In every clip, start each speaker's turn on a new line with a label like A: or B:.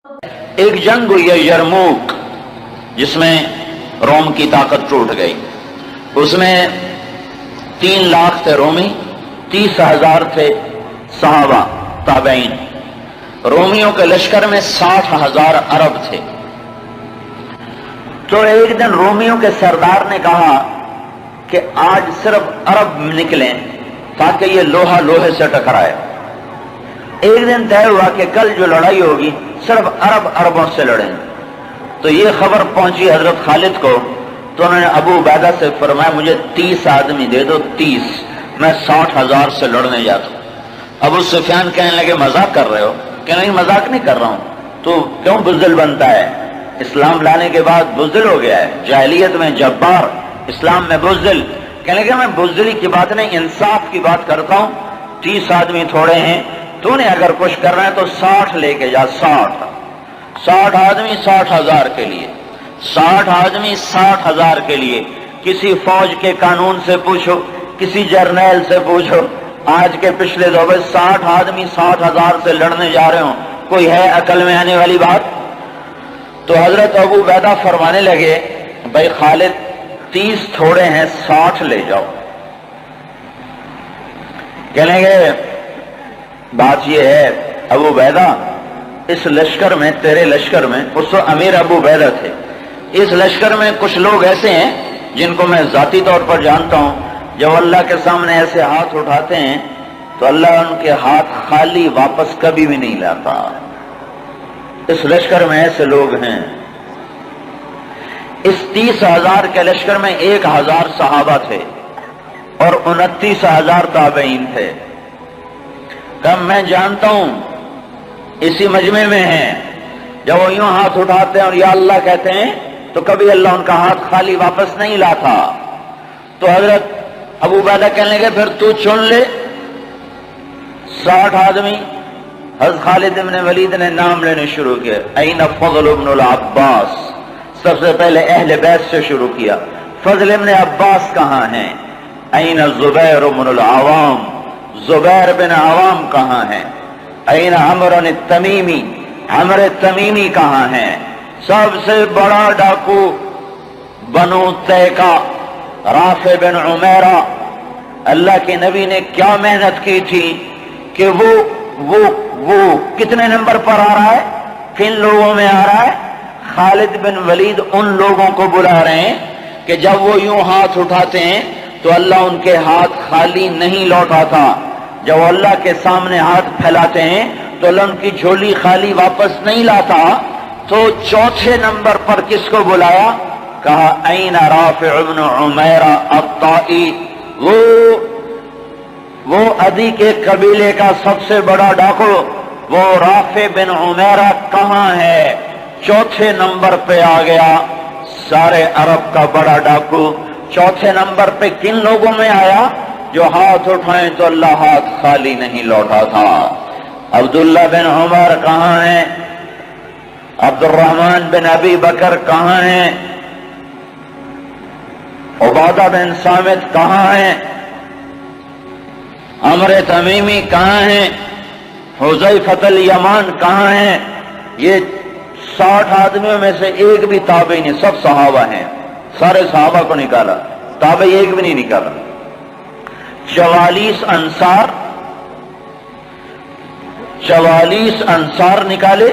A: ایک جنگ ہوئی ہے یرموک، جس میں روم کی طاقت ٹوٹ گئی۔ اس میں 3 لاکھ تھے رومی، 30,000 تھے صحابہ تابعین۔ رومیوں کے لشکر میں 60,000 عرب تھے۔ تو ایک دن رومیوں کے سردار نے کہا کہ آج صرف عرب نکلیں تاکہ یہ لوہا لوہے سے ٹکرائے۔ ایک دن طے ہوا کہ کل جو لڑائی ہوگی صرف عربوں سے لڑیں۔ تو یہ خبر پہنچی حضرت خالد کو، تو انہوں نے ابو عبیدہ سے فرمایا مجھے 30 آدمی دے دو، 30، میں 60,000 سے لڑنے جاتا ہوں۔ ابو سفیان کہنے لگے مذاق کر رہے ہو؟ کہ نہیں مذاق نہیں کر رہا ہوں، تو کیوں بزدل بنتا ہے؟ اسلام لانے کے بعد بزدل ہو گیا ہے، جاہلیت میں جبار، اسلام میں بزدل۔ کہنے لگے میں بزدلی کی بات نہیں، انصاف کی بات کرتا ہوں۔ 30 آدمی تھوڑے ہیں، تو نے اگر کچھ کرنا ہے تو 60 لے کے جا، 60 آدمی 60,000 کے لیے، 60 آدمی 60,000 کے لیے۔ کسی فوج کے قانون سے پوچھو، کسی جرنیل سے پوچھو، آج کے پچھلے دور میں 60 آدمی 60,000 سے لڑنے جا رہے ہوں، کوئی ہے عقل میں آنے والی بات؟ تو حضرت ابو عبیدہ فرمانے لگے بھائی خالد 30 تھوڑے ہیں، 60 لے جاؤ۔ کہنے گے بات یہ ہے ابو عبیدہ، اس لشکر میں، تیرے لشکر میں، اس وقت امیر ابو عبیدہ تھے، اس لشکر میں کچھ لوگ ایسے ہیں جن کو میں ذاتی طور پر جانتا ہوں، جب اللہ کے سامنے ایسے ہاتھ اٹھاتے ہیں تو اللہ ان کے ہاتھ خالی واپس کبھی بھی نہیں لاتا۔ اس لشکر میں ایسے لوگ ہیں۔ اس 30,000 کے لشکر میں 1,000 صحابہ تھے اور 29,000 تابعین تھے۔ کم میں جانتا ہوں اسی مجمع میں ہیں، جب وہ یوں ہاتھ اٹھاتے ہیں اور یا اللہ کہتے ہیں تو کبھی اللہ ان کا ہاتھ خالی واپس نہیں لاتا۔ تو حضرت ابو عبیدہ کہنے لگے پھر تو چن لے 60 آدمی۔ حضرت خالد بن ولید نے نام لینے شروع کیا، این فضل بن العباس، سب سے پہلے اہل بیت سے شروع کیا، فضل بن عباس کہاں ہیں؟ این زبیر بن العوام، زبیر بن عوام کہاں ہیں؟ این عمر التمیمی، عمر التمیمی کہاں ہیں؟ سب سے بڑا ڈاکو بنو تیکا، رافع بن عمیرہ۔ اللہ کے نبی نے کیا محنت کی تھی کہ وہ کتنے نمبر پر آ رہا ہے، کن لوگوں میں آ رہا ہے؟ خالد بن ولید ان لوگوں کو بلا رہے ہیں کہ جب وہ یوں ہاتھ اٹھاتے ہیں تو اللہ ان کے ہاتھ خالی نہیں لوٹاتا، جب اللہ کے سامنے ہاتھ پھیلاتے ہیں تو اللہ ان کی جھولی خالی واپس نہیں لاتا۔ تو چوتھے نمبر پر کس کو بلایا؟ کہا این رافع بن عمیرہ الطائی، وہ عدی کے قبیلے کا سب سے بڑا ڈاکو، وہ رافع بن عمیرہ کہاں ہے؟ چوتھے نمبر پہ آ گیا، سارے عرب کا بڑا ڈاکو۔ چوتھے نمبر پہ کن لوگوں میں آیا؟ جو ہاتھ اٹھائیں تو اللہ ہاتھ خالی نہیں لوٹا تھا۔ عبداللہ بن عمر کہاں ہیں؟ عبد الرحمن بن ابی بکر کہاں ہیں؟ عبادہ بن صامت کہاں ہیں؟ عمر تمیمی کہاں ہیں؟ حذیفۃ الیمان کہاں ہیں؟ یہ 60 آدمیوں میں سے ایک بھی تابعی نہیں، سب صحابہ ہیں، سارے صحابہ کو نکالا، تابعی ایک بھی نہیں نکالا۔ 44 انصار نکالے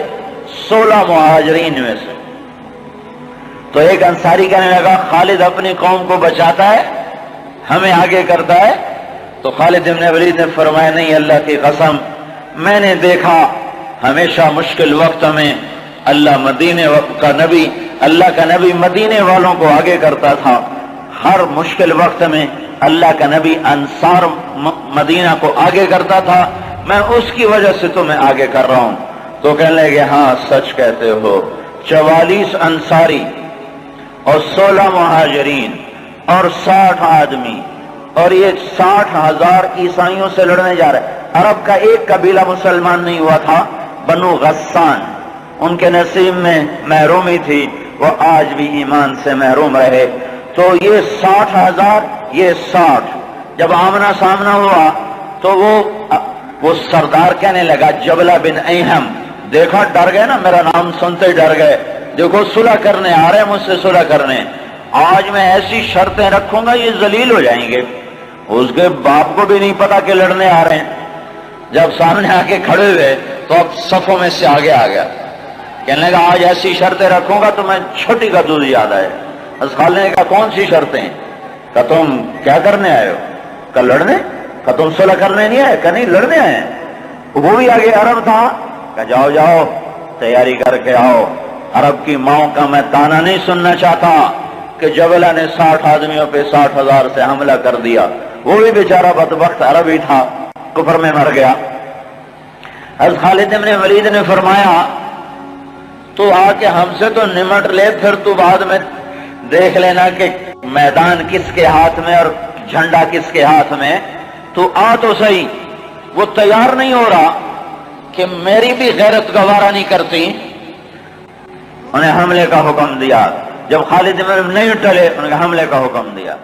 A: 16 مہاجرین میں سے۔ تو ایک انصاری کہنے لگا خالد اپنی قوم کو بچاتا ہے، ہمیں آگے کرتا ہے۔ تو خالد بن ولید نے فرمایا نہیں، اللہ کی قسم میں نے دیکھا ہمیشہ مشکل وقت میں اللہ کا نبی مدینے والوں کو آگے کرتا تھا، ہر مشکل وقت میں اللہ کا نبی انصار مدینہ کو آگے کرتا تھا، میں اس کی وجہ سے تمہیں آگے کر رہا ہوں۔ تو کہنے لگے ہاں سچ کہتے ہو۔ 44 انصاری اور 16 مہاجرین اور 60 آدمی، اور یہ 60,000 عیسائیوں سے لڑنے جا رہے۔ عرب کا ایک قبیلہ مسلمان نہیں ہوا تھا، بنو غسان، ان کے نصیب میں محرومی تھی، وہ آج بھی ایمان سے محروم رہے۔ تو یہ 60,000، یہ 60، جب آمنا سامنا ہوا تو وہ سردار کہنے لگا، جبلہ بن ایہم دیکھا ڈر گئے نا، میرا نام سنتے ہی ڈر گئے، دیکھو صلح کرنے آ رہے ہیں مجھ سے صلح کرنے، آج میں ایسی شرطیں رکھوں گا یہ ذلیل ہو جائیں گے۔ اس کے باپ کو بھی نہیں پتا کہ لڑنے آ رہے ہیں، جب سامنے آ کے کھڑے ہوئے تو اب صفوں میں سے آگے آ گیا، کہنے لگا آج ایسی شرطیں رکھوں گا تو میں چھوٹی کا دودھ یاد آئے۔ حضرت خالد نے کہا کون سی شرطیں؟ کہ تم کیا کرنے آئے ہو؟ کہ لڑنے۔ کہ تم صلح کرنے نہیں آئے؟ کہ نہیں لڑنے آئے ہیں۔ وہ بھی آگے عرب تھا، کہ جاؤ جاؤ تیاری کر کے آؤ، عرب کی ماؤں کا میں تانا نہیں سننا چاہتا کہ جبلہ نے 60 آدمیوں پہ 60,000 سے حملہ کر دیا، وہ بھی بیچارہ بدبخت عربی تھا، کفر میں مر گیا۔ حضرت خالد بن ولید نے فرمایا تو آ کے ہم سے تو نمٹ لے، پھر تو بعد میں دیکھ لینا کہ میدان کس کے ہاتھ میں اور جھنڈا کس کے ہاتھ میں، تو آ تو صحیح۔ وہ تیار نہیں ہو رہا کہ میری بھی غیرت گوارا نہیں کرتی، انہیں حملے کا حکم دیا۔ جب خالد بن نہیں ٹلے، انہیں حملے کا حکم دیا۔